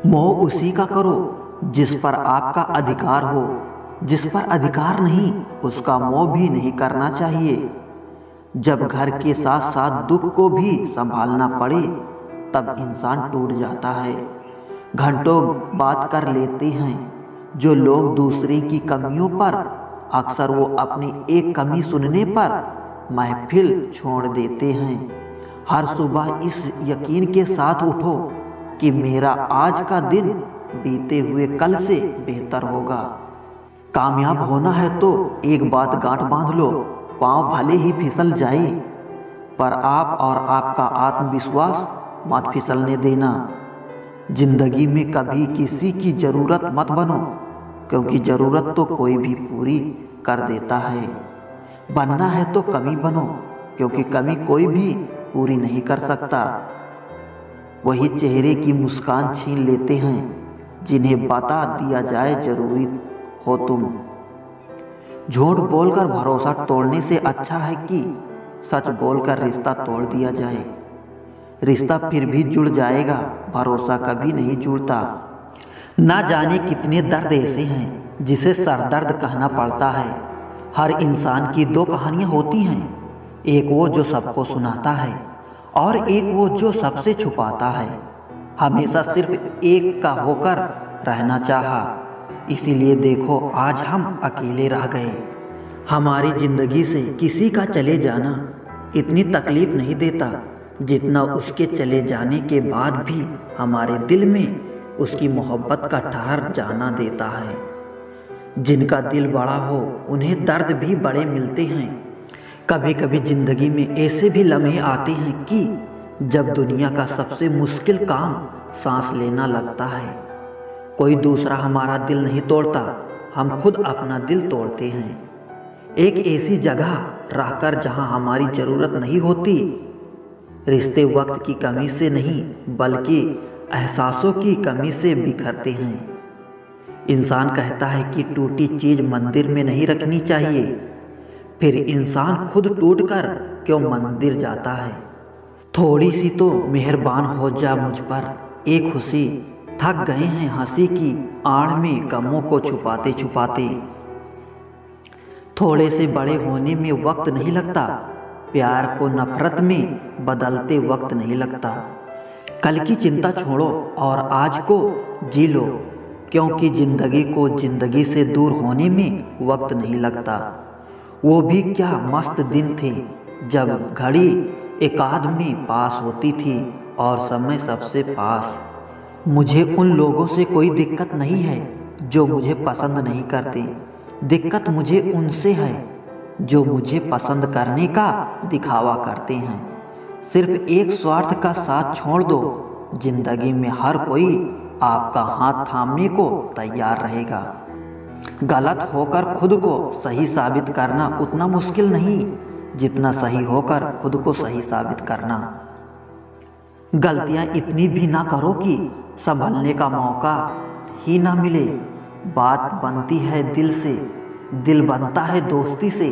मोह उसी का करो जिस पर आपका अधिकार हो। जिस पर अधिकार नहीं उसका मोह भी नहीं करना चाहिए। जब घर के साथ साथ दुख को भी संभालना पड़े तब इंसान टूट जाता है। घंटों बात कर लेते हैं जो लोग दूसरे की कमियों पर, अक्सर वो अपनी एक कमी सुनने पर महफिल छोड़ देते हैं। हर सुबह इस यकीन के साथ उठो कि मेरा आज का दिन बीते हुए कल से बेहतर होगा। कामयाब होना है तो एक बात गांठ बांध लो, पांव भले ही फिसल जाए पर आप और आपका आत्मविश्वास मत फिसलने देना। जिंदगी में कभी किसी की ज़रूरत मत बनो, क्योंकि ज़रूरत तो कोई भी पूरी कर देता है। बनना है तो कमी बनो, क्योंकि कमी कोई भी पूरी नहीं कर सकता। वही चेहरे की मुस्कान छीन लेते हैं जिन्हें बता दिया जाए जरूरी हो तुम। झूठ बोलकर भरोसा तोड़ने से अच्छा है कि सच बोलकर रिश्ता तोड़ दिया जाए। रिश्ता फिर भी जुड़ जाएगा, भरोसा कभी नहीं जुड़ता। ना जाने कितने दर्द ऐसे हैं जिसे सरदर्द कहना पड़ता है। हर इंसान की दो कहानियां होती हैं, एक वो जो सबको सुनाता है और एक वो जो सबसे छुपाता है। हमेशा सिर्फ एक का होकर रहना चाहा, इसीलिए देखो आज हम अकेले रह गए। हमारी जिंदगी से किसी का चले जाना इतनी तकलीफ नहीं देता जितना उसके चले जाने के बाद भी हमारे दिल में उसकी मोहब्बत का ठहर जाना देता है। जिनका दिल बड़ा हो उन्हें दर्द भी बड़े मिलते हैं। कभी कभी जिंदगी में ऐसे भी लम्हे आते हैं कि जब दुनिया का सबसे मुश्किल काम सांस लेना लगता है। कोई दूसरा हमारा दिल नहीं तोड़ता, हम खुद अपना दिल तोड़ते हैं। एक ऐसी जगह रहकर जहां हमारी ज़रूरत नहीं होती। रिश्ते वक्त की कमी से नहीं बल्कि एहसासों की कमी से बिखरते हैं। इंसान कहता है कि टूटी चीज़ मंदिर में नहीं रखनी चाहिए, फिर इंसान खुद टूटकर क्यों मंदिर जाता है। थोड़ी सी तो मेहरबान हो जा मुझ पर, एक खुशी थक गए हैं हंसी की आड़ में गमों को छुपाते छुपाते। थोड़े से बड़े होने में वक्त नहीं लगता, प्यार को नफरत में बदलते वक्त नहीं लगता। कल की चिंता छोड़ो और आज को जी लो, क्योंकि जिंदगी को जिंदगी से दूर होने में वक्त नहीं लगता। वो भी क्या मस्त दिन थे जब घड़ी एकाध में पास होती थी और समय सबसे पास। मुझे उन लोगों से कोई दिक्कत नहीं है जो मुझे पसंद नहीं करते, दिक्कत मुझे उनसे है जो मुझे पसंद करने का दिखावा करते हैं। सिर्फ एक स्वार्थ का साथ छोड़ दो, जिंदगी में हर कोई आपका हाथ थामने को तैयार रहेगा। गलत होकर खुद को सही साबित करना उतना मुश्किल नहीं जितना सही होकर खुद को सही साबित करना। गलतियां इतनी भी ना करो कि संभलने का मौका ही ना मिले। बात बनती है दिल से, दिल बनता है दोस्ती से,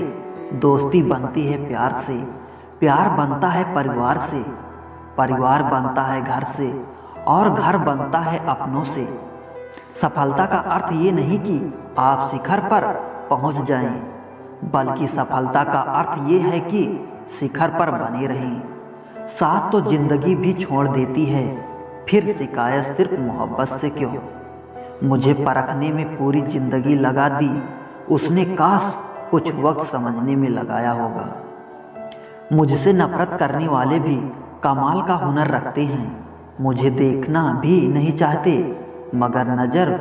दोस्ती बनती है प्यार से, प्यार बनता है परिवार से, परिवार बनता है घर से और घर बनता है अपनों से। सफलता का अर्थ ये नहीं कि आप शिखर पर पहुंच जाएं, बल्कि सफलता का अर्थ ये है कि शिखर पर बने रहें। साथ तो जिंदगी भी छोड़ देती है, फिर शिकायत सिर्फ मोहब्बत से क्यों। मुझे परखने में पूरी जिंदगी लगा दी, उसने काश कुछ वक्त समझने में लगाया होगा। मुझसे नफरत करने वाले भी कमाल का हुनर रखते हैं। मुझे देखना भी नहीं चाहते मगर नज़र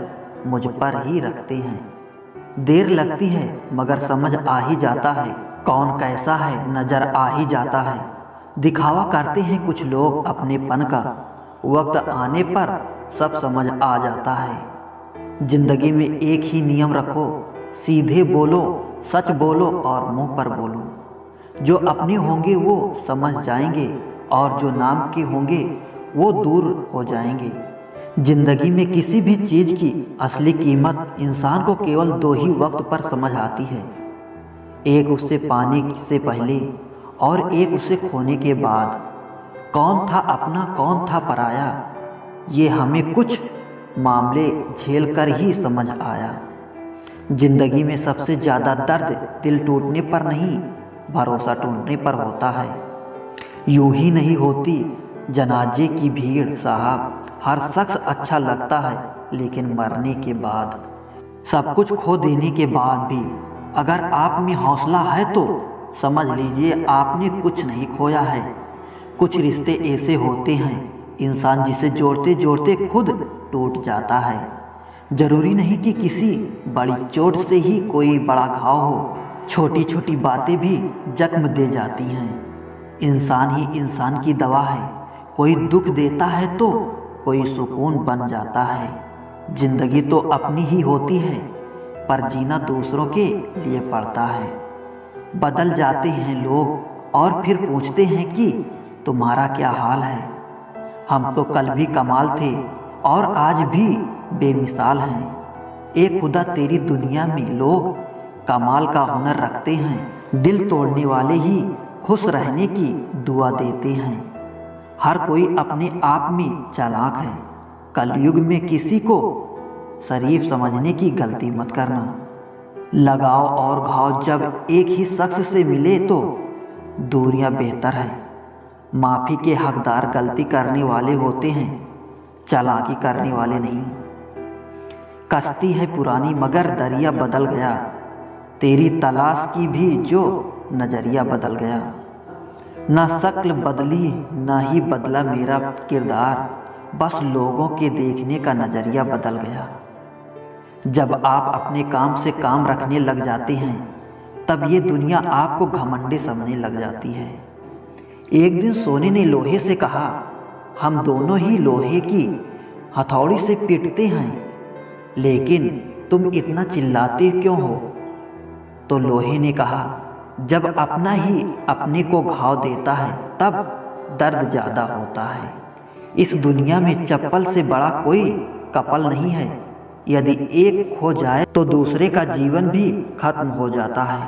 मुझ पर ही रखते हैं। देर लगती है मगर समझ आ ही जाता है, कौन कैसा है नज़र आ ही जाता है। दिखावा करते हैं कुछ लोग अपनेपन का, वक्त आने पर सब समझ आ जाता है। जिंदगी में एक ही नियम रखो, सीधे बोलो, सच बोलो और मुंह पर बोलो। जो अपने होंगे वो समझ जाएंगे और जो नाम के होंगे वो दूर हो जाएंगे। जिंदगी में किसी भी चीज़ की असली कीमत इंसान को केवल दो ही वक्त पर समझ आती है, एक उसे पाने से पहले और एक उसे खोने के बाद। कौन था अपना कौन था पराया, ये हमें कुछ मामले झेल कर ही समझ आया। जिंदगी में सबसे ज़्यादा दर्द दिल टूटने पर नहीं, भरोसा टूटने पर होता है। यूं ही नहीं होती जनाजे की भीड़ साहब, हर शख्स अच्छा लगता है लेकिन मरने के बाद। सब कुछ खो देने के बाद भी अगर आप में हौसला है तो समझ लीजिए आपने कुछ नहीं खोया है। कुछ रिश्ते ऐसे होते हैं इंसान जिसे जोड़ते जोड़ते खुद टूट जाता है। जरूरी नहीं कि किसी बड़ी चोट से ही कोई बड़ा घाव हो, छोटी छोटी बातें भी जख्म दे जाती हैं। इंसान ही इंसान की दवा है, कोई दुख देता है तो कोई सुकून बन जाता है। जिंदगी तो अपनी ही होती है पर जीना दूसरों के लिए पड़ता है। बदल जाते हैं लोग और फिर पूछते हैं कि तुम्हारा क्या हाल है। हम तो कल भी कमाल थे और आज भी बेमिसाल हैं। एक खुदा तेरी दुनिया में लोग कमाल का हुनर रखते हैं, दिल तोड़ने वाले ही खुश रहने की दुआ देते हैं। हर कोई अपने आप में चालाक है, कलयुग में किसी को शरीफ समझने की गलती मत करना। लगाव और घाव जब एक ही शख्स से मिले तो दूरियां बेहतर है। माफ़ी के हकदार गलती करने वाले होते हैं, चालाकी करने वाले नहीं। कश्ती है पुरानी मगर दरिया बदल गया, तेरी तलाश की भी जो नज़रिया बदल गया। ना शक्ल बदली ना ही बदला मेरा किरदार, बस लोगों के देखने का नज़रिया बदल गया। जब आप अपने काम से काम रखने लग जाते हैं तब ये दुनिया आपको घमंडी समझने लग जाती है। एक दिन सोने ने लोहे से कहा, हम दोनों ही लोहे की हथौड़ी से पीटते हैं, लेकिन तुम इतना चिल्लाते क्यों हो? तो लोहे ने कहा, जब अपना ही अपने को घाव देता है तब दर्द ज़्यादा होता है। इस दुनिया में चप्पल से बड़ा कोई कपल नहीं है। यदि एक खो जाए तो दूसरे का जीवन भी खत्म हो जाता है।